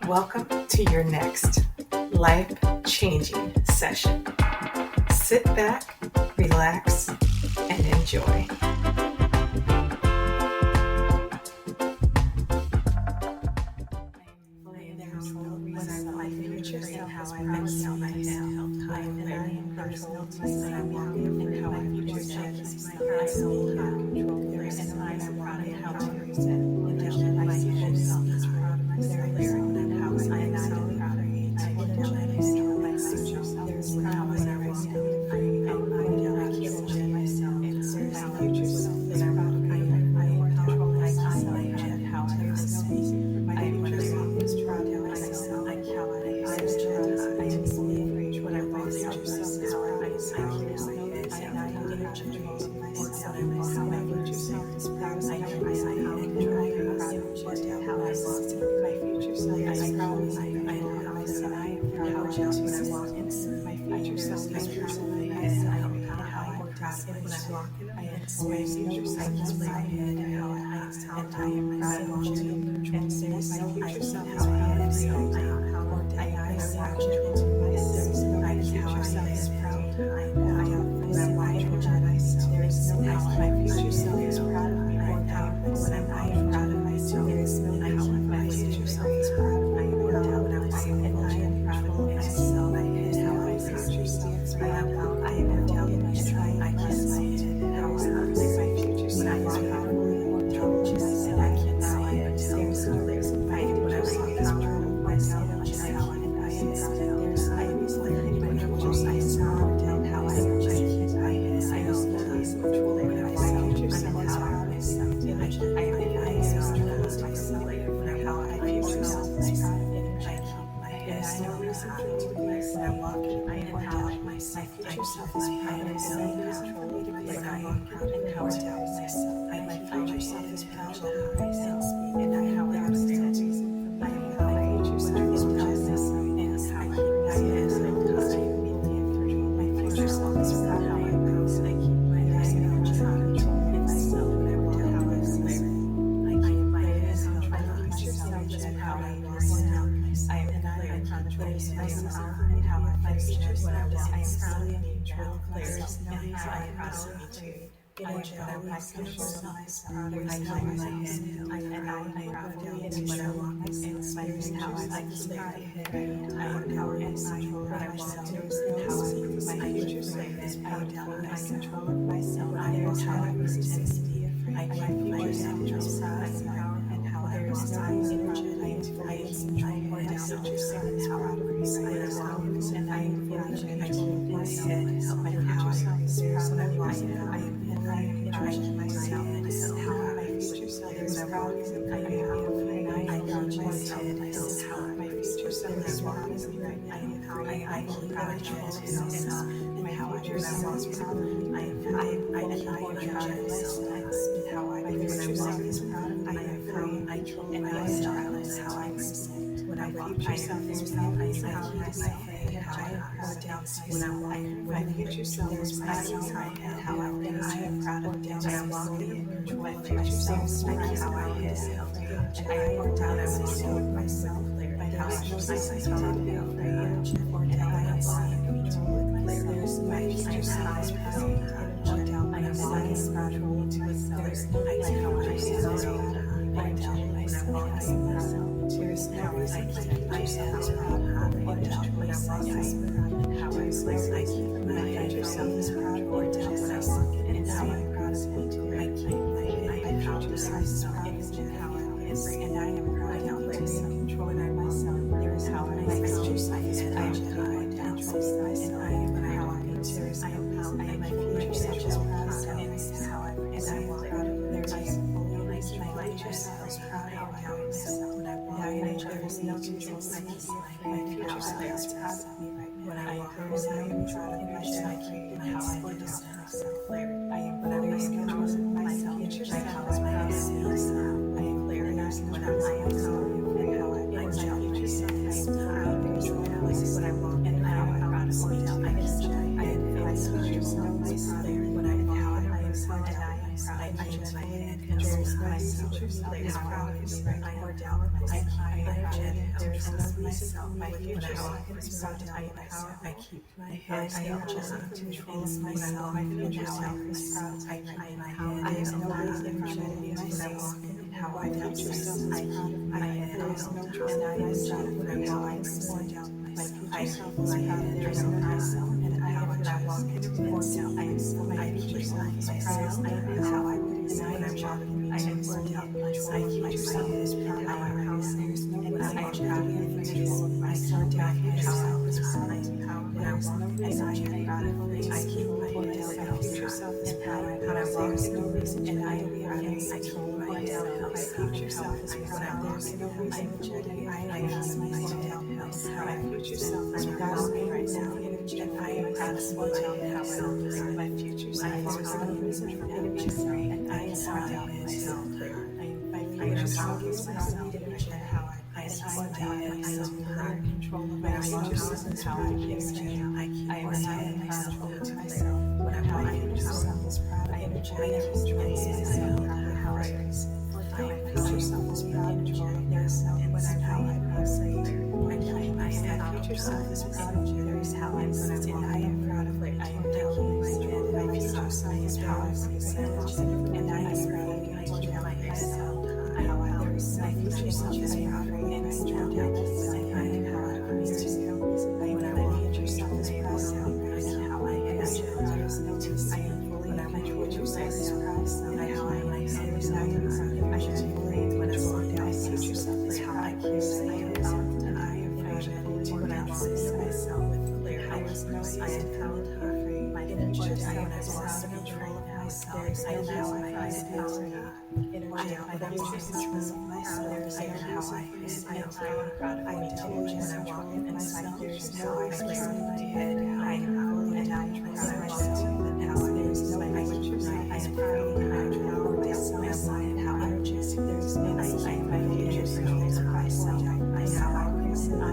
Welcome to your next life-changing session. Sit back, relax, and enjoy. future self is proud of me right now. I am energetic. There is no reason my future self is proud of myself. I keep my head held to control of myself. My future self is proud of me right now. I am no reason for me to be myself. How I future self is proud of my head held and I am proud of how I present my future self is proud of there is no myself and I am proud of walk into my future self is proud of how I present and I am proud of me. I am my future self is proud of how I present and I am proud of the control of myself. My future self is proud of how there is no reason to be proud of me. I keep my head held. My future self is proud of how I walk into no reason and I am proud of I control myself. My future self is proud of there is no reason to be I keep my head held. My future self is proud of me right now. And I am proud of myself. My future self is proud of reason for me to be free. And I am proud of myself. My future self is proud of me to be how I am proud of myself. I control of my future self is how I keep I am proud of myself. My future self is proud of energetic. I am proud of how I present. My future self is proud of myself. When I'm how I say my future self is proud of there is how I present. I am proud of I am taking my head. My future self is how I present. And I am proud of me. I keep my myself. How I there is my future self is proud of me. And I am proud of how I present. When my future self is proud of me. And how I am. There is no I am fully in my future self is proud of me. How I am. I am proud of me. When I walk down my future self is how I keep I am bound and I am fragile. When I walk myself with clear eyes, I am found free. My future self is proud of control of myself. I am how I am my future self is myself. I am how I is. I am proud of my intelligence. When I walk in myself, there is no I clear my head. I am fully and I am proud of myself. And how there is no my future self. I am proud and I am proud of myself. And how I just there is no I am my future self is myself. I am how I present.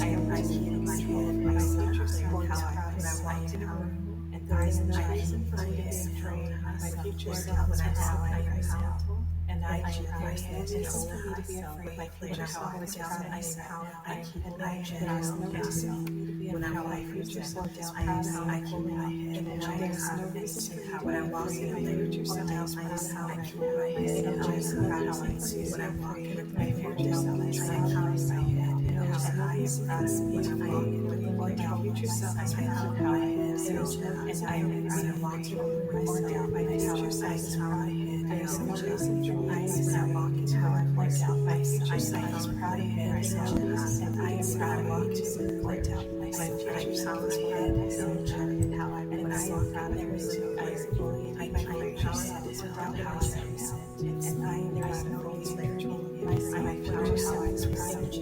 I am I keep in my head. My future self is proud when I walk in a room. And there is no reason for me to be afraid. My future self is how I present. And I keep my head and hold me to be afraid. My future self is proud of myself. I keep my head and hold me to be when my future self is proud of how I keep my head and there is no reason to when I walk in my future self is proud of I keep my head and I am proud of my when I walk in my future self is proud of my head and I am proud of me when I walk in my future self is proud of how I head and I am proud of walking with my future self is proud of my head. There is no reason to I am walking how I point out my future self is proud of myself and I am proud of walking point out my future self is proud of myself and how I when I am proud of myself I am fully my future self is proud of how I present and I am there is no reason to control my future self is proud of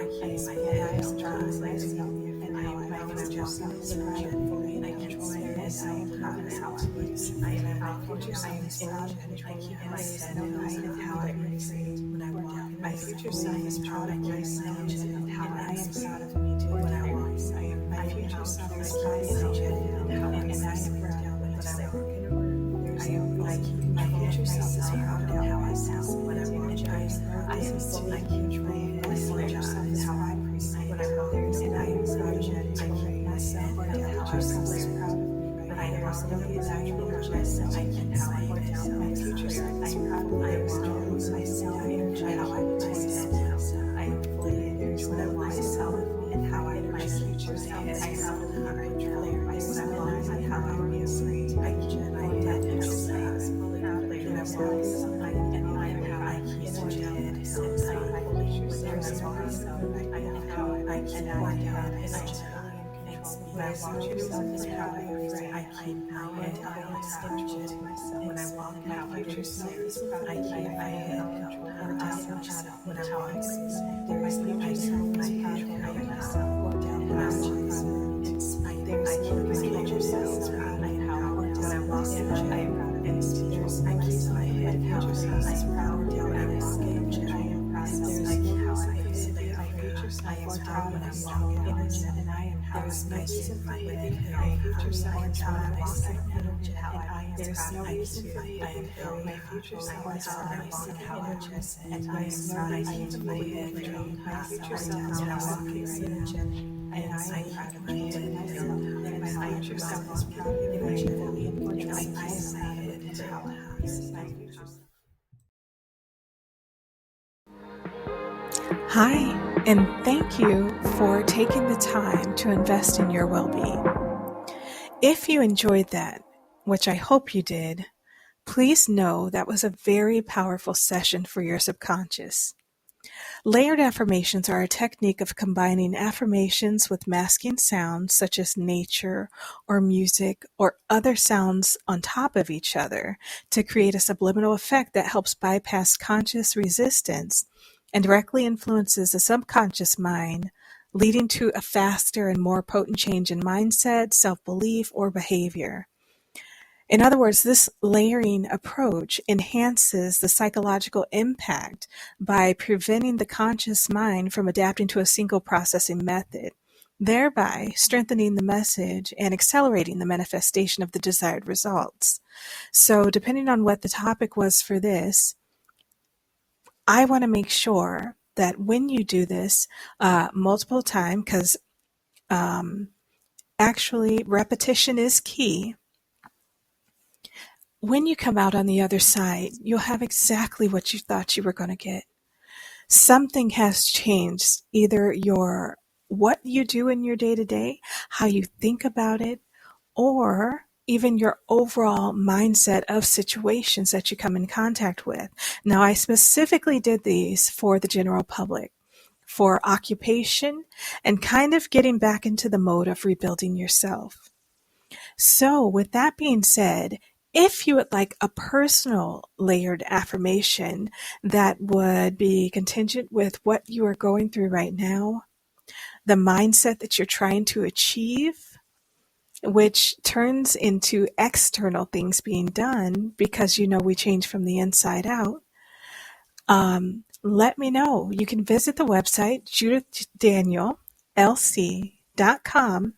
I keep my head I am proud of myself and I am my future self is proud of fully and I control myself I am proud of how I present I am my future self is proud of I keep my head and how I present when I walk my future self is proud of myself and how I am proud of me too when I walk I am my future self is proud of and how I am proud of when I walk in a room I am I keep my future self is proud of how I sound when I walk I am fully control my future self is how I present when I walk and I am proud of I keep myself and how I self is proud of I am also natural myself. I can how I am my future self. I am proud of myself. I am how I myself. I am fully when I myself and how I am my future self. I am how I control myself and how I am free. I can I am myself. Proud of myself. I am how I keep energetic. I am my future self. I am how I can I am when I walk yourself is how I pray. I keep my head energetic myself. When I walk my future self is proud. I keep my head or down myself. When I walk, there is no reason my head or myself or down myself. I keep my future self is proud. I how or down I walk I am proud of any teachers. I keep my head future self is proud. When I walk I am proud of I keep how I present. My future self or down when I walk and I am There's no reason for me to carry future self down myself energy, there's no reason for me to carry my future self down myself energy, and there's no reason for me to carry my future self down energy, and I am proud of my head and my future self is proud of energy, and I kiss my head into Tallahassee. Hi, and thank you for taking the time to invest in your well-being. If you enjoyed that, which I hope you did, please know that was a very powerful session for your subconscious. Layered affirmations are a technique of combining affirmations with masking sounds such as nature or music or other sounds on top of each other to create a subliminal effect that helps bypass conscious resistance and directly influences the subconscious mind, leading to a faster and more potent change in mindset, self-belief, or behavior. In other words, this layering approach enhances the psychological impact by preventing the conscious mind from adapting to a single processing method, thereby strengthening the message and accelerating the manifestation of the desired results. So depending on what the topic was for this, I want to make sure that when you do this multiple times, because actually repetition is key, when you come out on the other side, you'll have exactly what you thought you were going to get. Something has changed, either what you do in your day-to-day, how you think about it, or even your overall mindset of situations that you come in contact with. Now, I specifically did these for the general public, for occupation, and kind of getting back into the mode of rebuilding yourself. So, with that being said, if you would like a personal layered affirmation that would be contingent with what you are going through right now, the mindset that you're trying to achieve, which turns into external things being done because we change from the inside out, let me know. You can visit the website, judithdaniellc.com,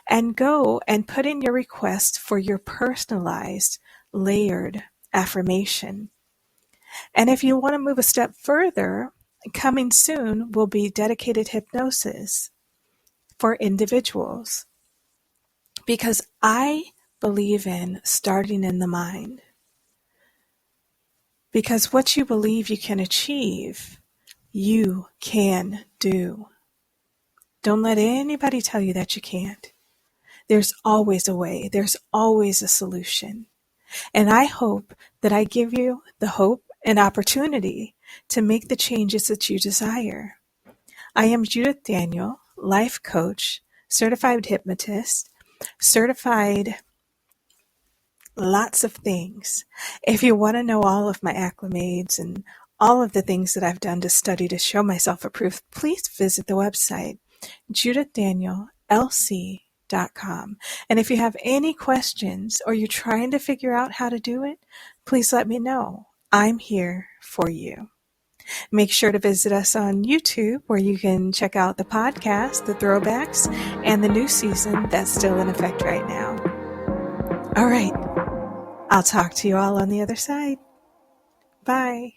and go and put in your request for your personalized, layered affirmation. And if you want to move a step further, coming soon will be dedicated hypnosis for individuals. Because I believe in starting in the mind. Because what you believe you can achieve, you can do. Don't let anybody tell you that you can't. There's always a way. There's always a solution. And I hope that I give you the hope and opportunity to make the changes that you desire. I am Judith Daniel, life coach, certified hypnotist, certified lots of things. If you want to know all of my acclimates and all of the things that I've done to study to show myself approved, please visit the website, judithdaniellc.com. And if you have any questions or you're trying to figure out how to do it, please let me know. I'm here for you. Make sure to visit us on YouTube where you can check out the podcast, the throwbacks, and the new season that's still in effect right now. All right. I'll talk to you all on the other side. Bye.